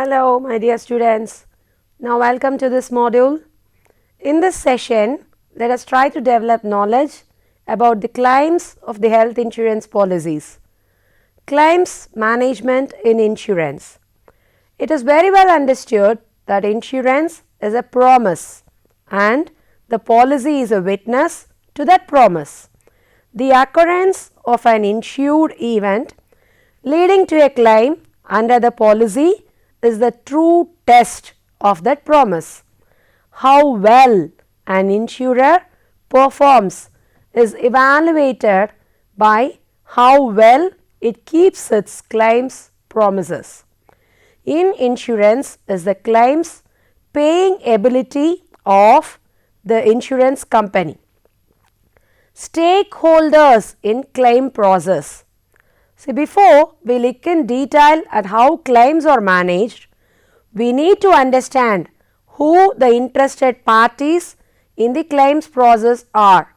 Hello my dear students, now welcome to this module. In this session, let us try to develop knowledge about the claims of the health insurance policies. Claims management in insurance. It is very well understood that insurance is a promise and the policy is a witness to that promise. The occurrence of an insured event leading to a claim under the policy is the true test of that promise. How well an insurer performs is evaluated by how well it keeps its claims promises. In insurance is the claims paying ability of the insurance company. Stakeholders in claim process. See, before we look in detail at how claims are managed, we need to understand who the interested parties in the claims process are.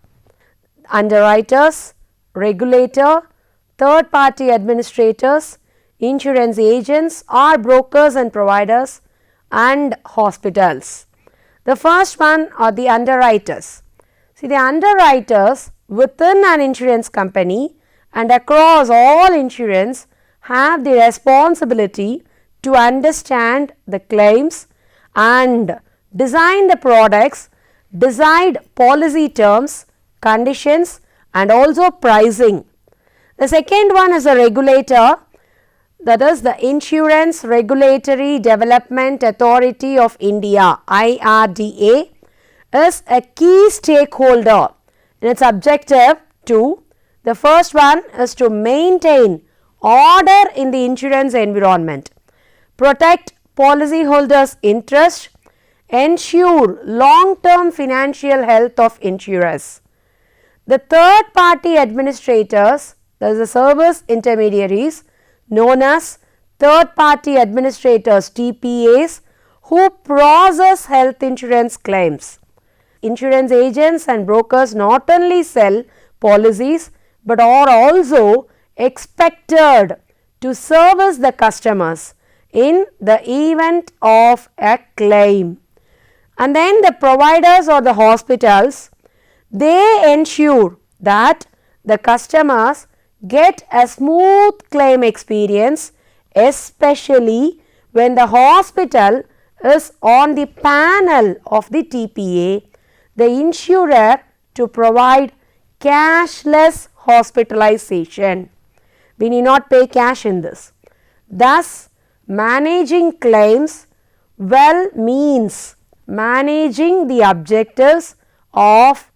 Underwriters, regulator, third party administrators, insurance agents or brokers and providers, and hospitals. The first one are the underwriters. See, the underwriters within an insurance company and across all insurance have the responsibility to understand the claims and design the products, decide policy terms, conditions and also pricing. The second one is a regulator, that is the Insurance Regulatory Development Authority of India, IRDA, is a key stakeholder in its objective to, the first one is to maintain order in the insurance environment, protect policyholders' interest, ensure long-term financial health of insurers. The third party administrators, that is the service intermediaries known as third party administrators TPAs, who process health insurance claims. Insurance agents and brokers not only sell policies but are also expected to service the customers in the event of a claim. And then the providers or the hospitals, they ensure that the customers get a smooth claim experience, especially when the hospital is on the panel of the TPA, the insurer, to provide cashless hospitalization. We need not pay cash in this. Thus, managing claims well means managing the objectives of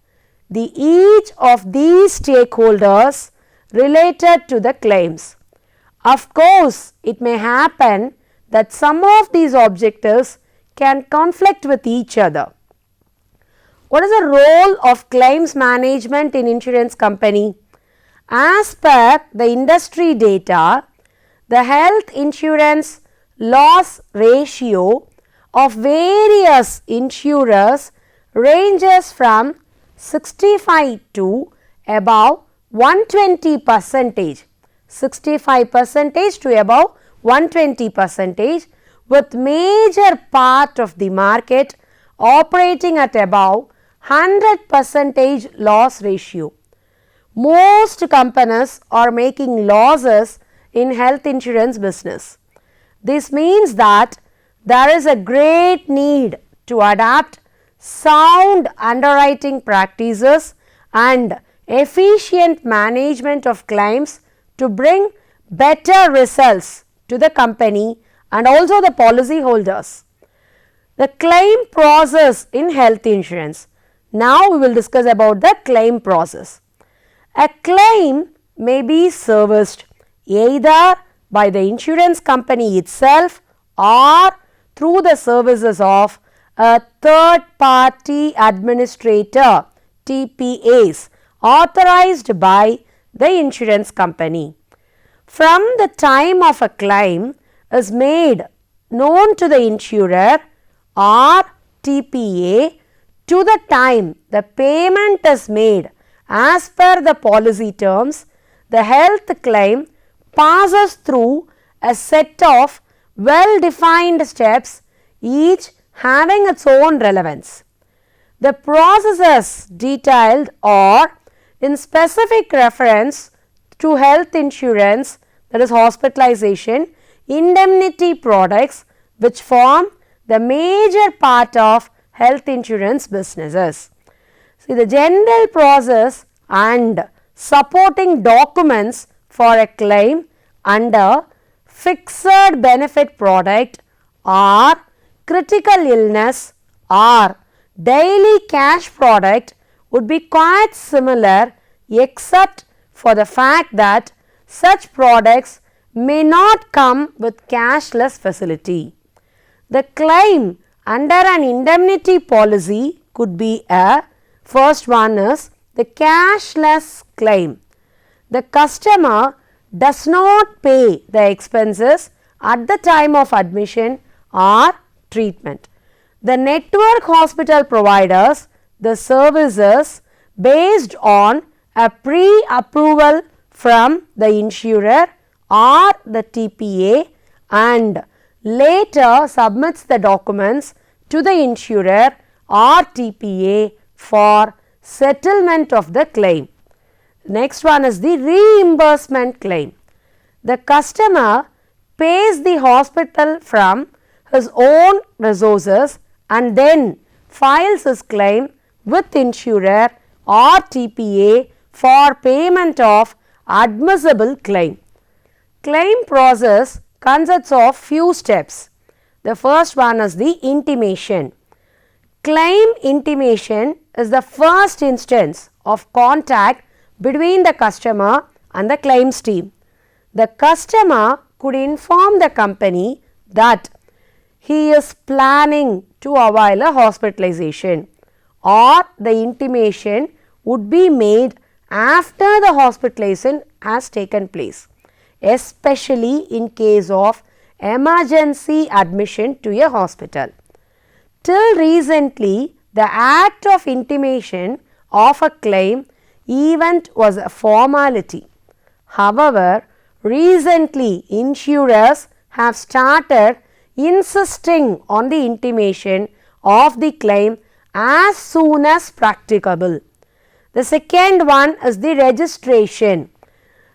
each of these stakeholders related to the claims. Of course, it may happen that some of these objectives can conflict with each other. What is the role of claims management in insurance company? As per the industry data, the health insurance loss ratio of various insurers ranges from 65 to above 120%, 65% to above 120%, with major part of the market operating at above 100% loss ratio. Most companies are making losses in health insurance business. This means that there is a great need to adapt sound underwriting practices and efficient management of claims to bring better results to the company and also the policy holders. The claim process in health insurance. Now we will discuss about the claim process. A claim may be serviced either by the insurance company itself or through the services of a third party administrator, TPAs, authorized by the insurance company. From the time of a claim is made known to the insurer or TPA to the time the payment is made as per the policy terms, the health claim passes through a set of well defined steps, each having its own relevance. The processes detailed are in specific reference to health insurance, that is hospitalization, indemnity products which form the major part of health insurance businesses. See, the general process and supporting documents for a claim under fixed benefit product or critical illness or daily cash product would be quite similar, except for the fact that such products may not come with cashless facility. The claim under an indemnity policy could be first one is the cashless claim. The customer does not pay the expenses at the time of admission or treatment. The network hospital providers the services based on a pre-approval from the insurer or the TPA and later submits the documents to the insurer or TPA for settlement of the claim. Next one is the reimbursement claim. The customer pays the hospital from his own resources and then files his claim with insurer or TPA for payment of admissible claim. Claim process consists of few steps. The first one is the intimation. Claim intimation is the first instance of contact between the customer and the claims team. The customer could inform the company that he is planning to avail a hospitalization, or the intimation would be made after the hospitalization has taken place, especially in case of emergency admission to a hospital. Till recently, the act of intimation of a claim event was a formality. However, recently insurers have started insisting on the intimation of the claim as soon as practicable. The second one is the registration.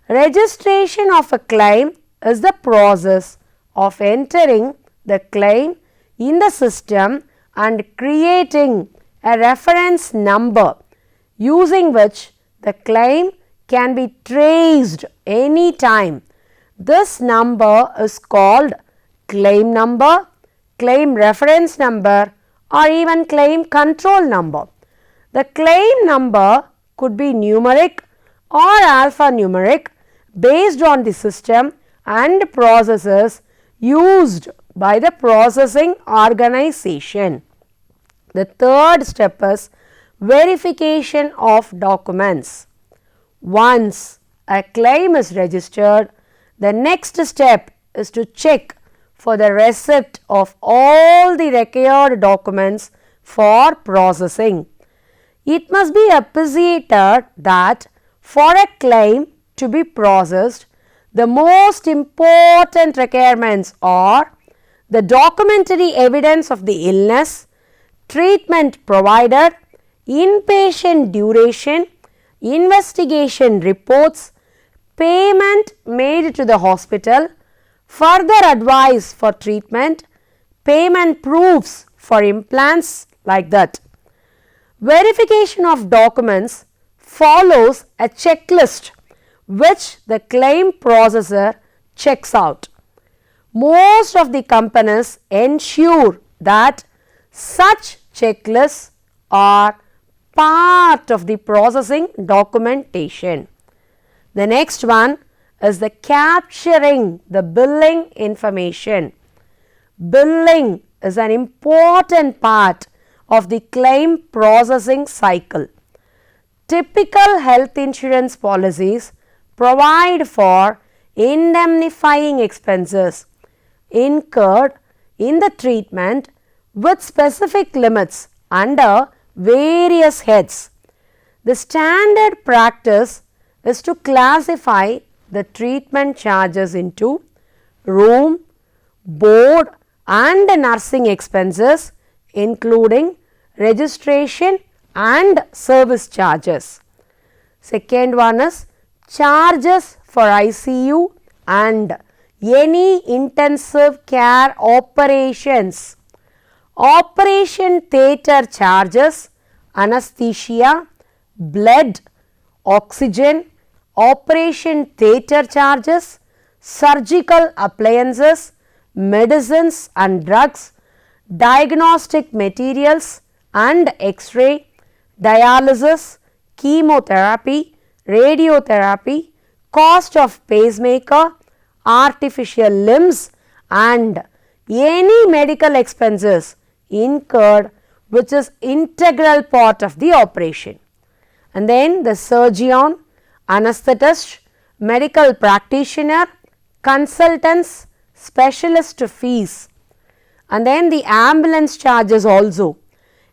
Registration of a claim is the process of entering the claim in the system and creating a reference number using which the claim can be traced any time. This number is called claim number, claim reference number, or even claim control number. The claim number could be numeric or alphanumeric based on the system and processes used by the processing organization. The third step is verification of documents. Once a claim is registered, the next step is to check for the receipt of all the required documents for processing. It must be appreciated that for a claim to be processed, the most important requirements are the documentary evidence of the illness, treatment provided, inpatient duration, investigation reports, payment made to the hospital, further advice for treatment, payment proofs for implants, like that. Verification of documents follows a checklist which the claim processor checks out. Most of the companies ensure that such checklists are part of the processing documentation. The next one is the capturing the billing information. Billing is an important part of the claim processing cycle. Typical health insurance policies provide for indemnifying expenses incurred in the treatment with specific limits under various heads. The standard practice is to classify the treatment charges into room, board and nursing expenses including registration and service charges. Second one is charges for ICU and any intensive care operations. Operation theatre charges, anesthesia, blood, oxygen, operation theatre charges, surgical appliances, medicines and drugs, diagnostic materials and X-ray, dialysis, chemotherapy, radiotherapy, cost of pacemaker, artificial limbs and any medical expenses incurred which is integral part of the operation. And then the surgeon, anesthetist, medical practitioner, consultants, specialist fees, and then the ambulance charges also,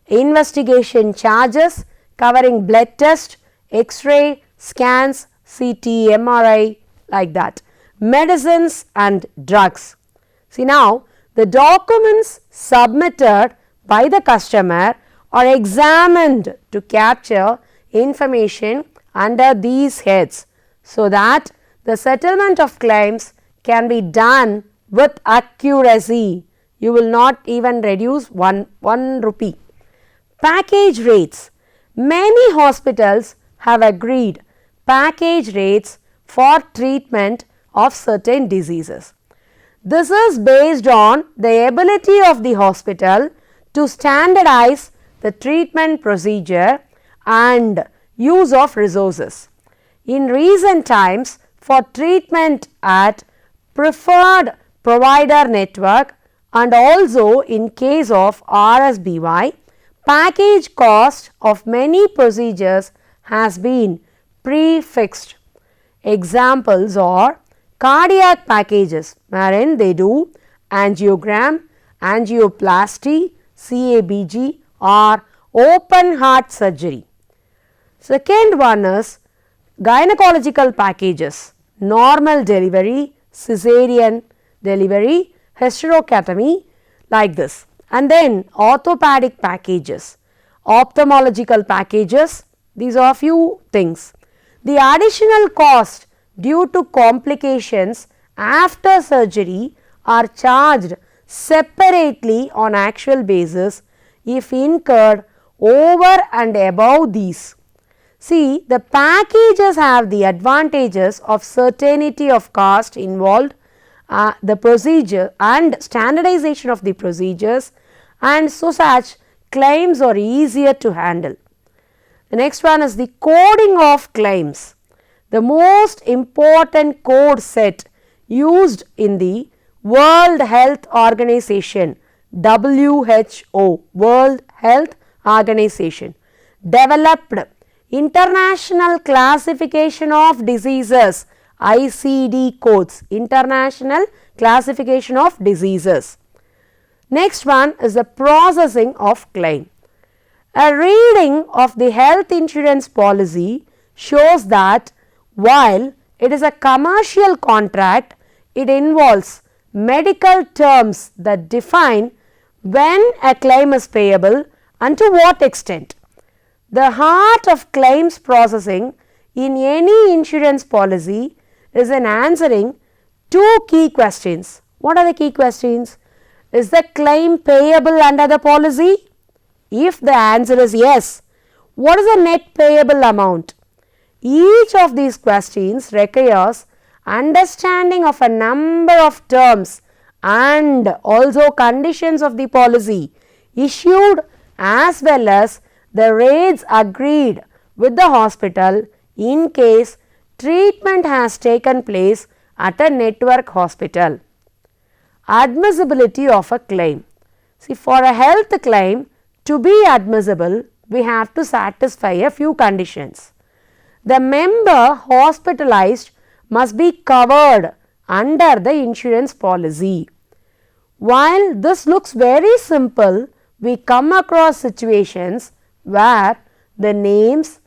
investigation charges covering blood test, X-ray, scans, CT, MRI, like that, medicines and drugs. See, now the documents submitted by the customer are examined to capture information under these heads, so that the settlement of claims can be done with accuracy. You will not even reduce one rupee. Package rates. Many hospitals have agreed package rates for treatment of certain diseases. This is based on the ability of the hospital to standardize the treatment procedure and use of resources. In recent times, for treatment at preferred provider network and also in case of RSBY, package cost of many procedures has been prefixed. Examples are cardiac packages, wherein they do angiogram, angioplasty, CABG or open heart surgery. Second one is gynecological packages, normal delivery, cesarean delivery, hysterectomy, like this. And then orthopedic packages, ophthalmological packages, these are few things. The additional cost due to complications after surgery are charged separately on actual basis if incurred over and above these. See, the packages have the advantages of certainty of cost involved, the procedure and standardization of the procedures, and so such claims are easier to handle. The next one is the coding of claims. The most important code set used in the World Health Organization, WHO, World Health Organization, developed International Classification of Diseases, ICD codes, International Classification of Diseases. Next one is the processing of claim. A reading of the health insurance policy shows that while it is a commercial contract, it involves medical terms that define when a claim is payable and to what extent. The heart of claims processing in any insurance policy is in answering two key questions. What are the key questions? Is the claim payable under the policy? If the answer is yes, what is the net payable amount? Each of these questions requires understanding of a number of terms and also conditions of the policy issued as well as the rates agreed with the hospital in case treatment has taken place at a network hospital. Admissibility of a claim. See, for a health claim to be admissible, we have to satisfy a few conditions. The member hospitalized must be covered under the insurance policy. While this looks very simple, we come across situations where the names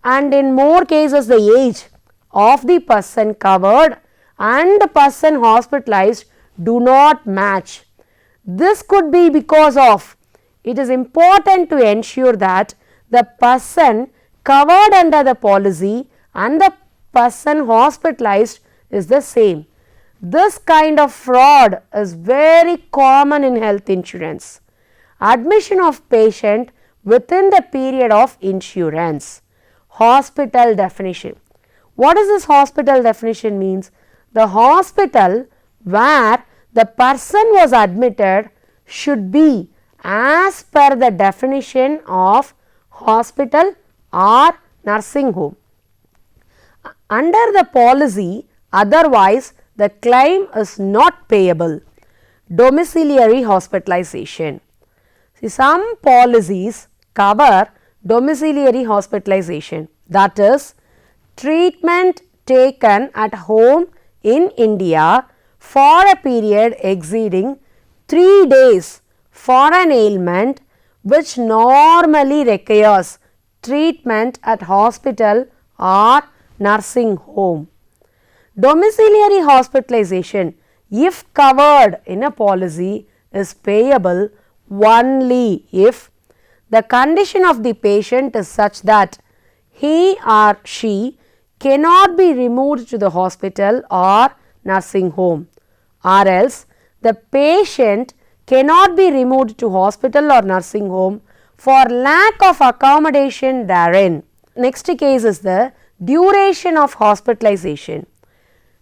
and in more cases the age of the person covered and the person hospitalized do not match. This could be because of it is important to ensure that the person covered under the policy and the person hospitalized is the same. This kind of fraud is very common in health insurance. Admission of patient within the period of insurance. Hospital definition. What does this hospital definition means? The hospital where the person was admitted should be as per the definition of hospital or nursing home. Under the policy, otherwise the claim is not payable. Domiciliary hospitalization. See, some policies cover domiciliary hospitalization, that is treatment taken at home in India for a period exceeding 3 days for an ailment which normally requires treatment at hospital or nursing home. Domiciliary hospitalization, if covered in a policy, is payable only if the condition of the patient is such that he or she cannot be removed to the hospital or nursing home, or else the patient cannot be removed to hospital or nursing home for lack of accommodation therein. Next case is the duration of hospitalization.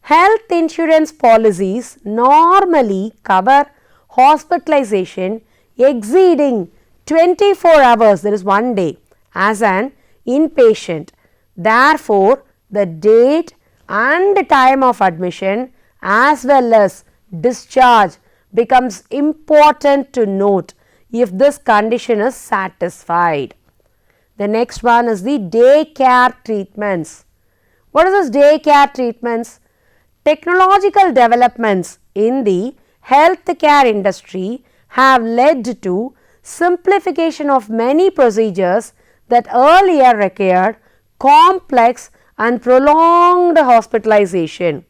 Health insurance policies normally cover hospitalization exceeding 24 hours, that is 1 day, as an inpatient. Therefore, the date and time of admission as well as discharge becomes important to note if this condition is satisfied. The next one is the day care treatments. What is this day care treatments? Technological developments in the healthcare industry have led to simplification of many procedures that earlier required complex and prolonged hospitalization.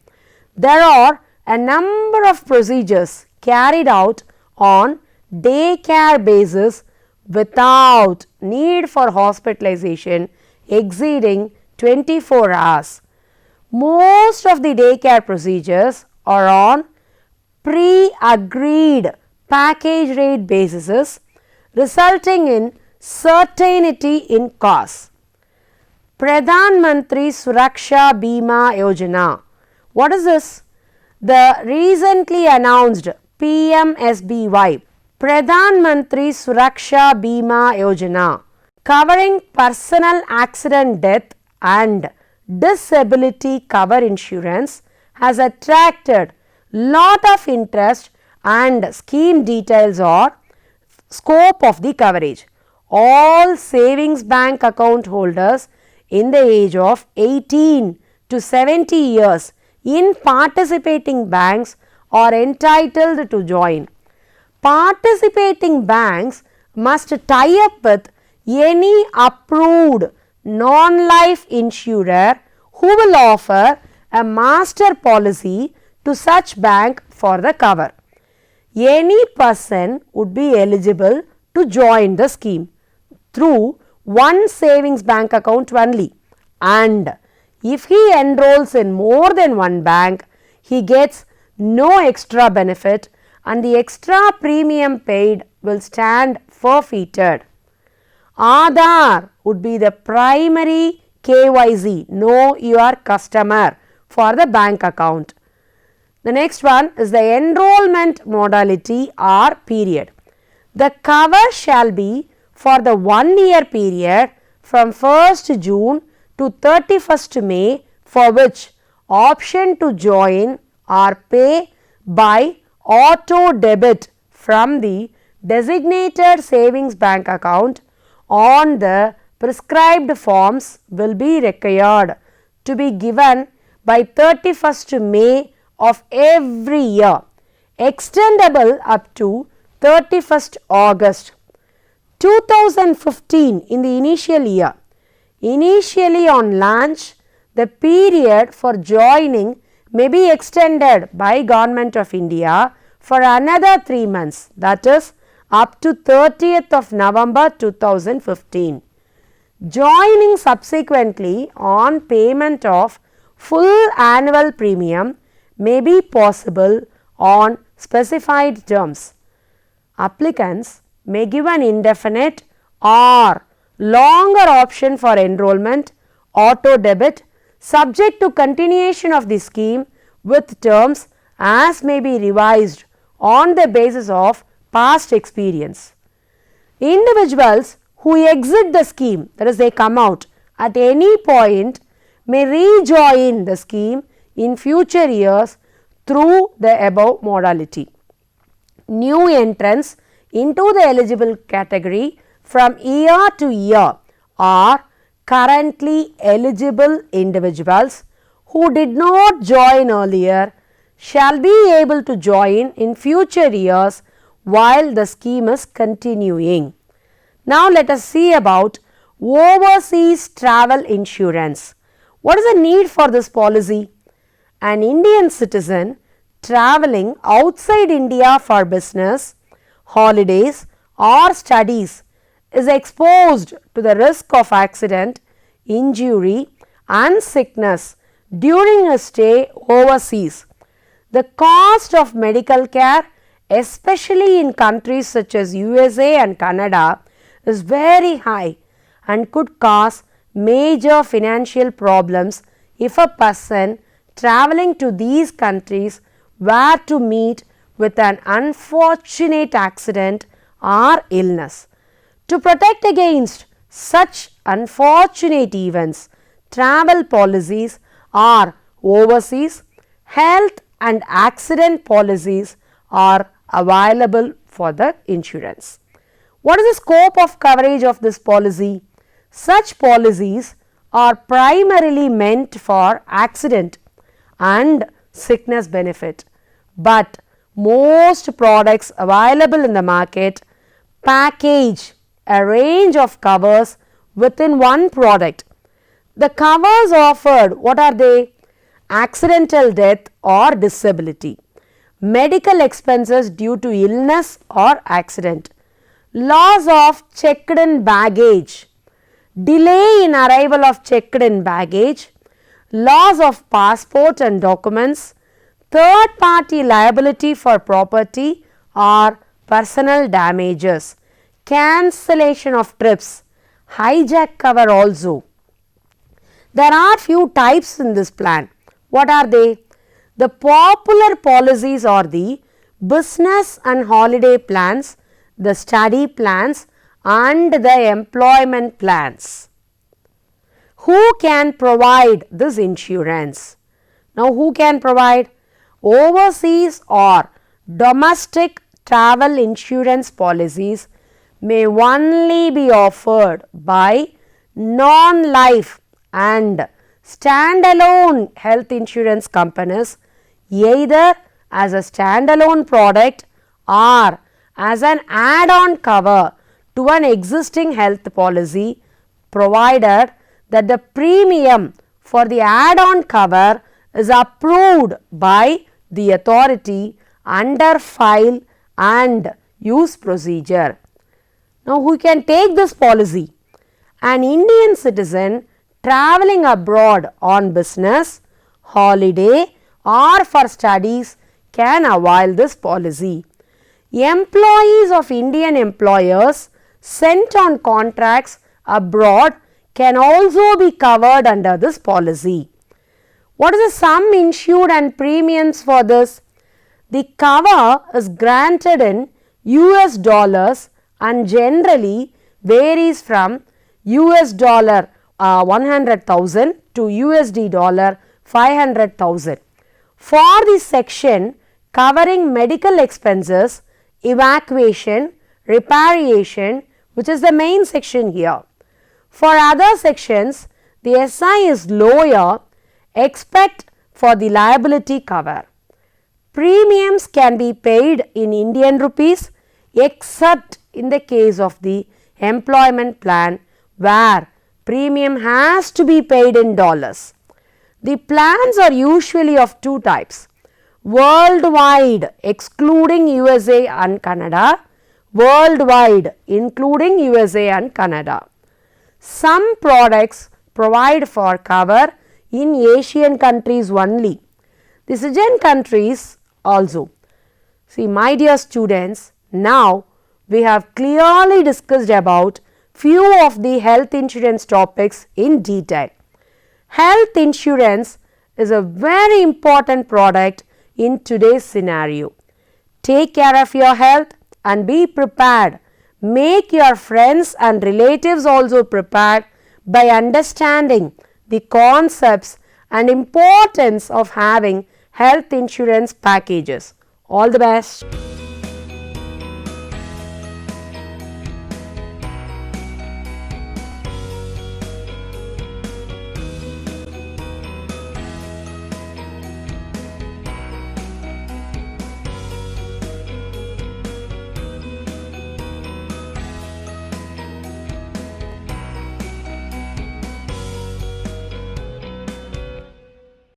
There are a number of procedures carried out on day care basis without need for hospitalization exceeding 24 hours. Most of the day care procedures are on pre-agreed package rate basis, resulting in certainty in cost. Pradhan Mantri Suraksha Bima Yojana. What is this? The recently announced PMSBY, Pradhan Mantri Suraksha Bima Yojana, covering personal accident death and disability cover insurance, has attracted lot of interest, and scheme details are scope of the coverage. All savings bank account holders in the age of 18 to 70 years in participating banks are entitled to join. Participating banks must tie up with any approved non-life insurer who will offer a master policy to such bank for the cover. Any person would be eligible to join the scheme through one savings bank account only, and if he enrolls in more than one bank, he gets no extra benefit and the extra premium paid will stand forfeited. Aadhaar would be the primary KYC, know your customer, for the bank account. The next one is the enrollment modality or period. The cover shall be for the 1 year period from 1st June to 31st May, for which option to join or pay by auto debit from the designated savings bank account on the prescribed forms will be required to be given by 31st May of every year, extendable up to 31st August 2015 in the initial year. Initially on launch, the period for joining may be extended by Government of India for another 3 months, that is up to 30th of November 2015. Joining subsequently on payment of full annual premium may be possible on specified terms. Applicants may give an indefinite or longer option for enrollment, auto debit, subject to continuation of the scheme with terms as may be revised on the basis of past experience. Individuals who exit the scheme, that is they come out at any point, may rejoin the scheme in future years through the above modality. New entrants into the eligible category from year to year are currently eligible individuals who did not join earlier shall be able to join in future years while the scheme is continuing. Now let us see about overseas travel insurance. What is the need for this policy? An Indian citizen travelling outside India for business, holidays or studies is exposed to the risk of accident, injury and sickness during a stay overseas. The cost of medical care, especially in countries such as USA and Canada, is very high and could cause major financial problems if a person travelling to these countries were to meet with an unfortunate accident or illness. To protect against such unfortunate events, travel policies or overseas health and accident policies are available for the insurance. What is the scope of coverage of this policy? Such policies are primarily meant for accident and sickness benefit, but most products available in the market package a range of covers within one product. The covers offered, what are they? Accidental death or disability, medical expenses due to illness or accident, loss of checked in baggage, delay in arrival of checked in baggage, loss of passport and documents, third party liability for property or personal damages, cancellation of trips, hijack cover also. There are few types in this plan. What are they? The popular policies are the business and holiday plans, the study plans and the employment plans. Who can provide this insurance? Now who can provide? Overseas or domestic travel insurance policies may only be offered by non-life and standalone health insurance companies, either as a standalone product or as an add-on cover to an existing health policy, provided that the premium for the add-on cover is approved by the authority under file and use procedure. Now who can take this policy? An Indian citizen travelling abroad on business, holiday or for studies can avail this policy. Employees of Indian employers sent on contracts abroad can also be covered under this policy. What is the sum insured and premiums for this? The cover is granted in US dollars and generally varies from US dollar 100,000 to USD dollar 500,000. For this section covering medical expenses, evacuation, repatriation, which is the main section here. For other sections, the SI is lower except for the liability cover. Premiums can be paid in Indian rupees except in the case of the employment plan where premium has to be paid in dollars. The plans are usually of two types. worldwide excluding USA and Canada, worldwide including USA and Canada. Some products provide for cover in Asian countries only. The ASEAN countries also. See, my dear students, now we have clearly discussed about few of the health insurance topics in detail. Health insurance is a very important product in today's scenario. Take care of your health and be prepared. Make your friends and relatives also prepared by understanding the concepts and importance of having health insurance packages. All the best.